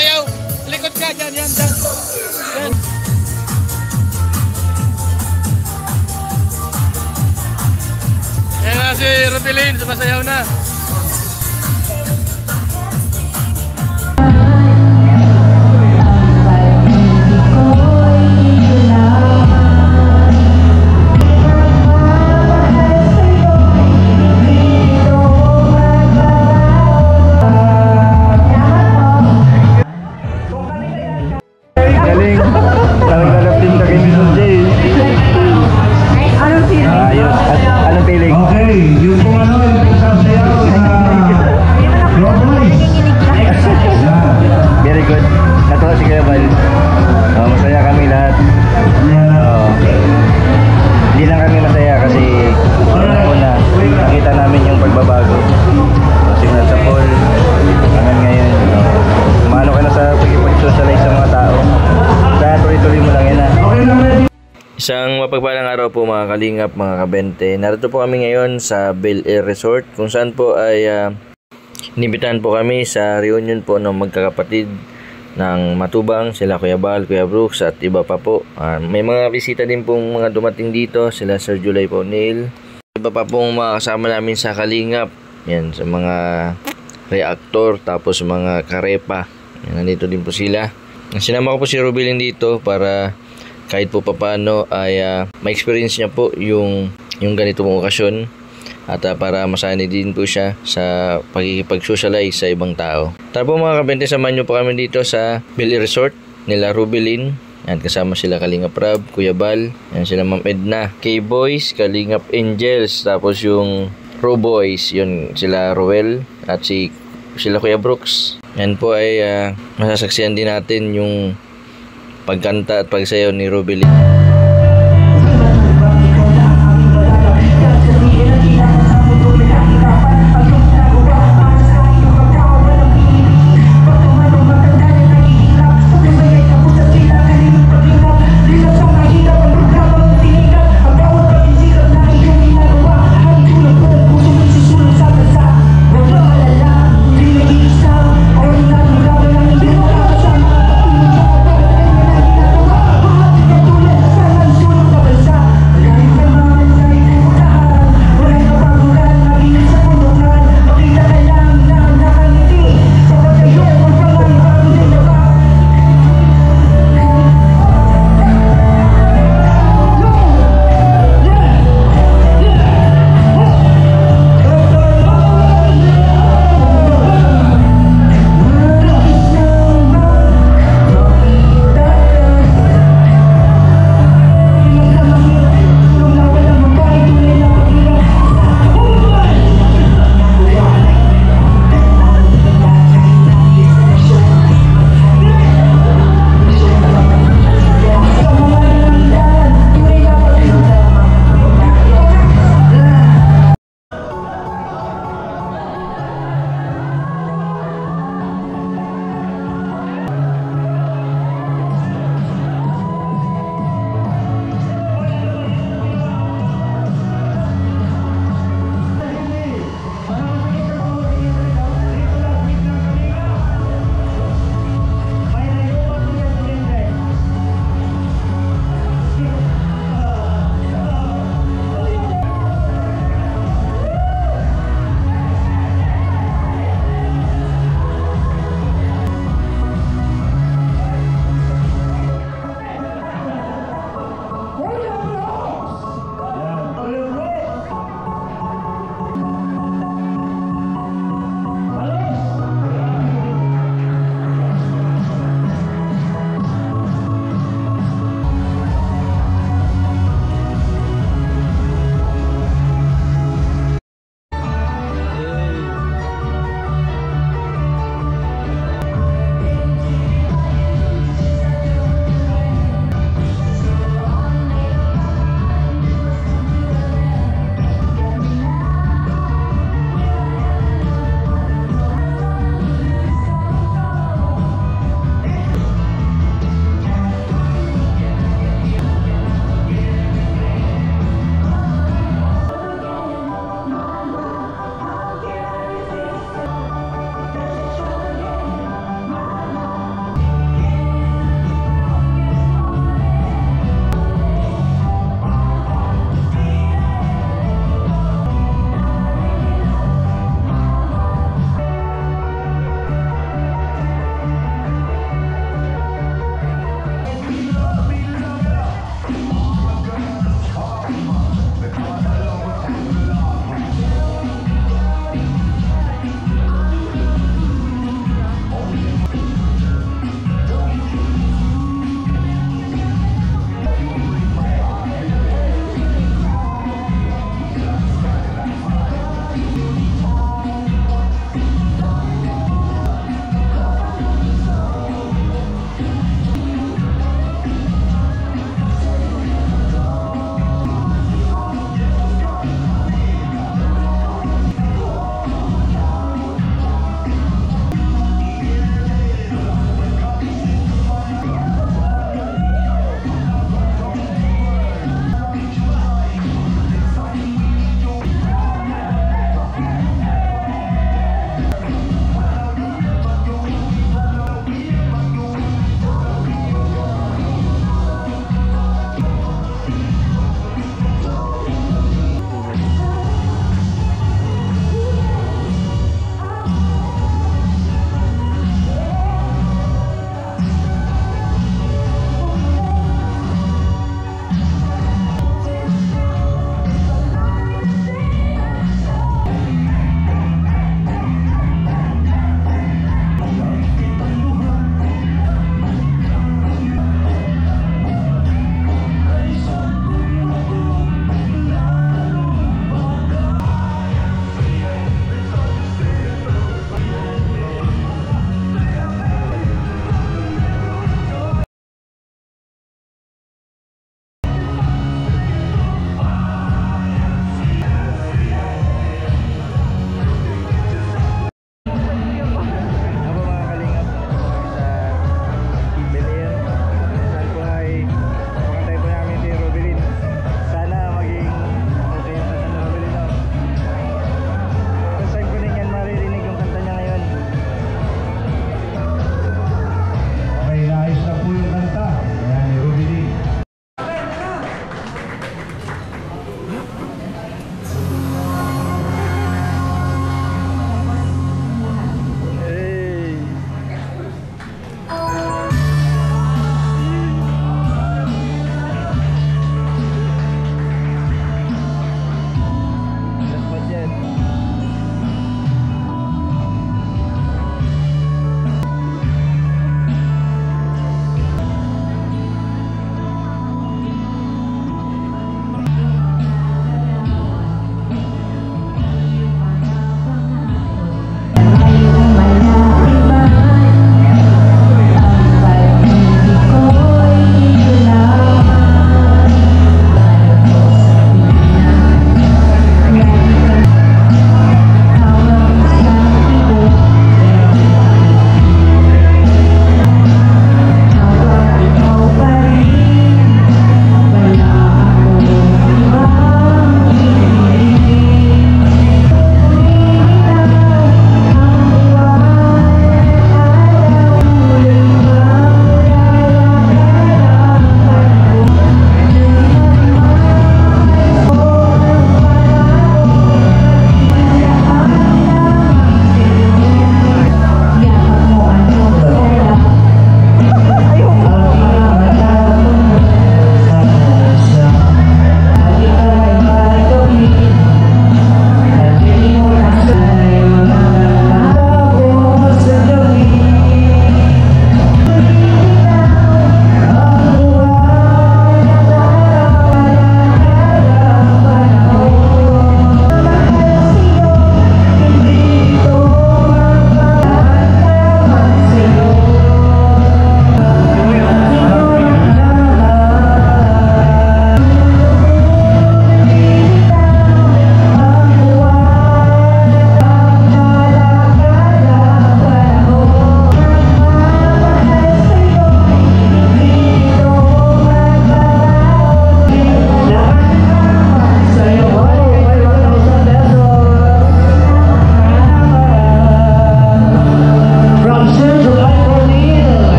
sumayaw. Likod ka, dyan, yan, dyan. Yan. Yan na si Rubilin, sumasayaw na. Isang mapagpalang araw po mga kalingap, mga kabente. Narito po kami ngayon sa Bel Air Resort kung saan po ay inibitahan po kami sa reunion po ng magkakapatid ng Matubang, sila Kuya Bal, Kuya Brooks at iba pa po. May mga bisita din pong mga dumating dito, sila Sir July po, Neil. Iba pa pong mga kasama namin sa kalingap, yan, sa mga reactor, tapos mga karepa. Yan, nandito din po sila. Sinama ko po si Rubilin dito para kahit po paano ay ma-experience niya po yung ganito pong okasyon at para masanay din po siya sa pagkikipag-socialize sa ibang tao. Tara po mga kabente, samahan niyo po kami dito sa Bel Air Resort nila Rubilin. Yan, kasama sila Kalingap Rab, Kuya Bal, yan sila Ma'am Edna, K-Boys, Kalingap Angels, tapos yung Ro Boys, yun sila Roel at sila Kuya Brooks. Yan po ay masasaksihan din natin yung pagkanta at pagsayaw ni Rubilin.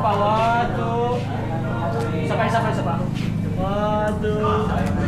pa. 1, 2. Isa pa. 1, 2. Okay.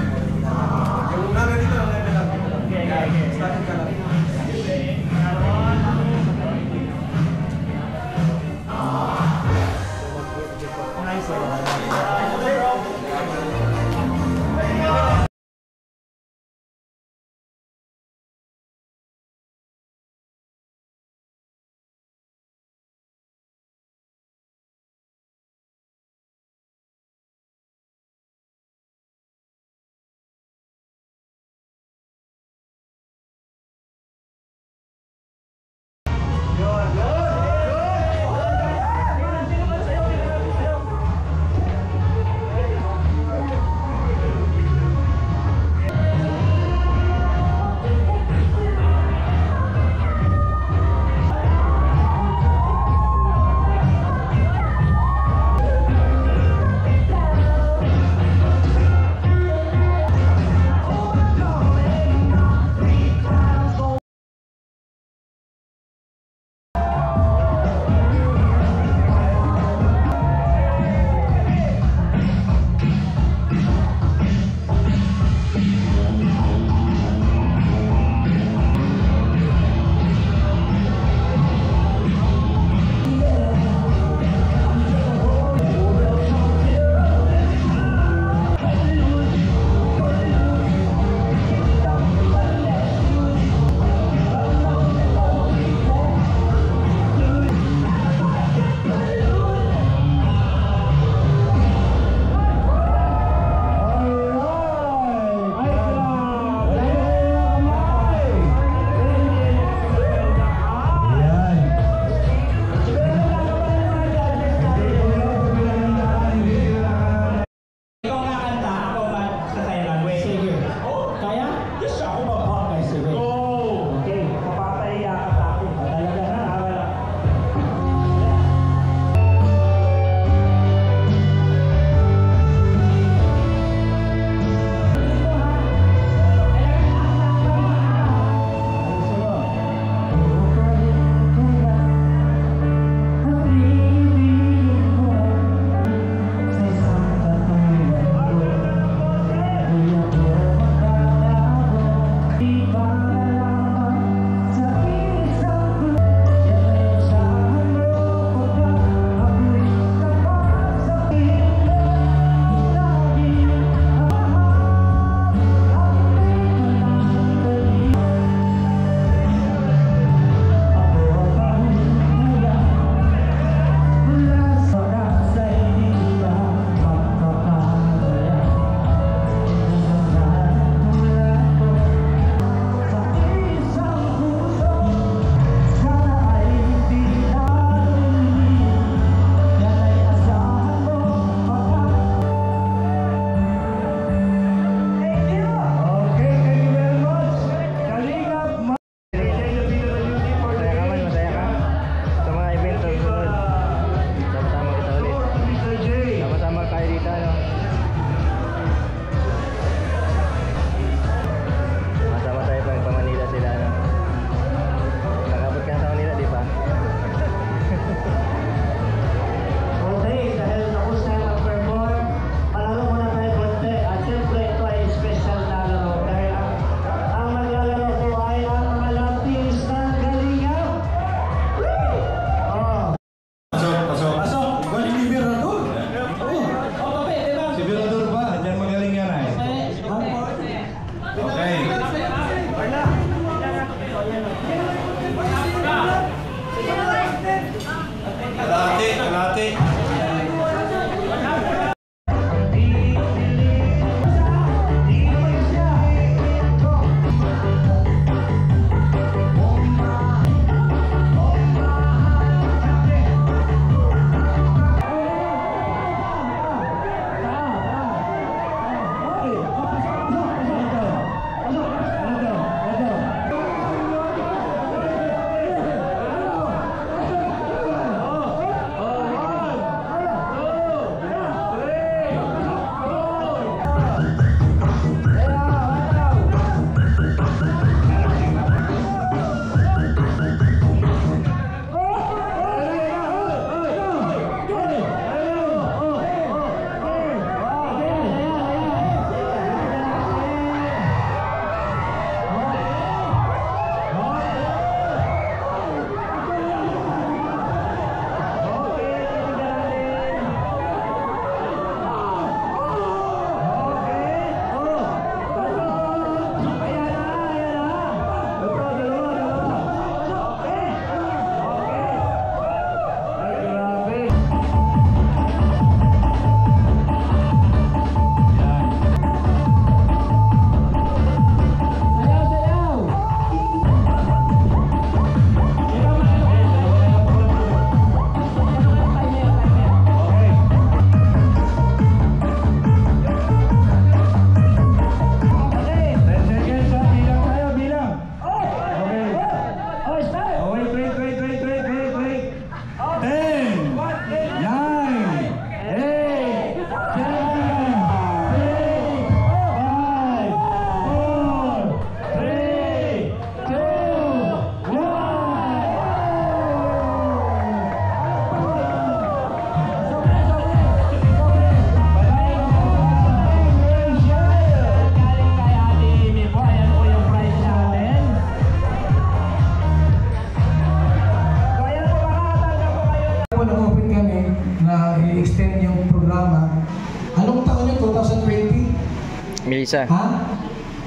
Melissa. Ha?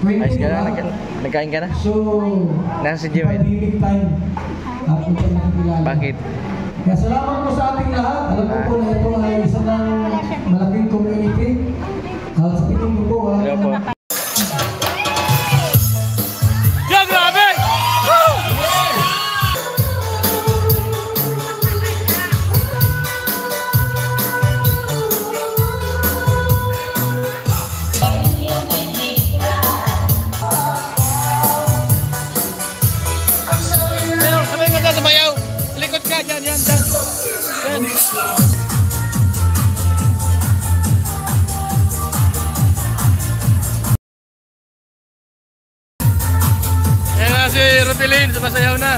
Ayos ka na? Nagkain ka na? So, Nasa si Jimmy. big time. At ito nakikilala. Bakit? Kaya salamat po sa ating lahat. Alam ko po na ito ay isa ng malaking community. Sa piling ko po, Hello po. Yo, grabe! Woo! Sayo, sabay ka dyan, sumayaw. Likod ka, dyan, yan, dyan. Dyan. Ayan na si Rubilin, sumasayaw na.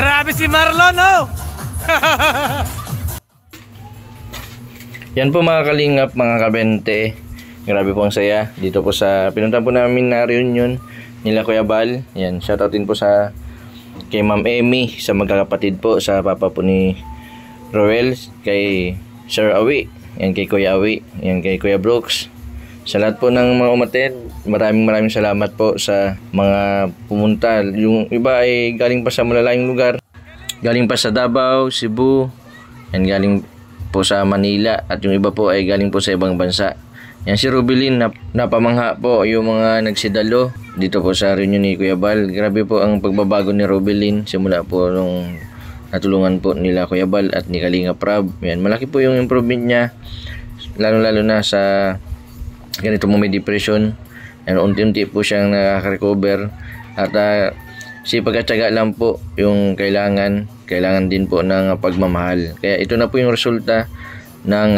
Grabe si Marlon, oh! Yan po mga kalingap, mga kabente. Grabe po ang saya. Dito po sa pinuntahan po namin na reunion nila Kuya Bal. Yan, shoutout din po sa kay Ma'am Emmy, sa magkakapatid po, sa papa po ni Roel, kay Sir Awi, yan kay Kuya Awi, yan kay Kuya Brooks. Sa lahat po ng mga umattend, maraming salamat po sa mga pumunta. Yung iba ay galing pa sa malalayong lugar. Galing pa sa Davao, Cebu, yan galing po sa Manila, at yung iba po ay galing po sa ibang bansa. Yan si Rubilin, napamangha po yung mga nagsidalo dito po sa reunion ni Kuya Bal. Grabe po ang pagbabago ni Rubilin simula po nung natulungan po nila Kuya Bal at ni Kalinga Prab. Yan, malaki po yung improvement niya, lalo na sa ganito mo may depression. Yan, unti-unti po siyang nakaka-recover, at sipag at tiyaga lang po yung kailangan din po ng pagmamahal. Kaya ito na po yung resulta ng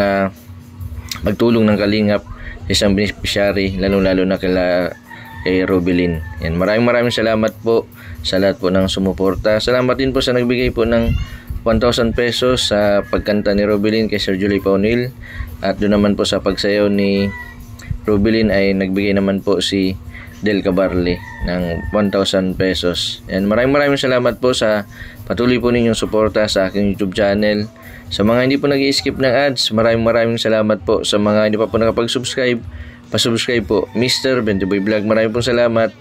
pagtulong ng Kalingap sa isang beneficiary, lalo na kay Rubilin. Yan, maraming salamat po sa lahat po ng sumuporta. Salamat din po sa nagbigay po ng 1,000 pesos sa pagkanta ni Rubilin kay Sir Julie Paunil, at doon naman po sa pagsayaw ni Rubilin ay nagbigay naman po si Del Cabarle ng 1,000 pesos. Yan, maraming salamat po sa patuloy po ninyong suporta sa aking YouTube channel. Sa mga hindi po nag-i-skip ng ads, maraming salamat po. Sa mga hindi pa po nakapag-subscribe, pa-subscribe po. Mr. Bentoboy Vlog, maraming salamat.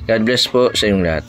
God bless po sa inyong lahat.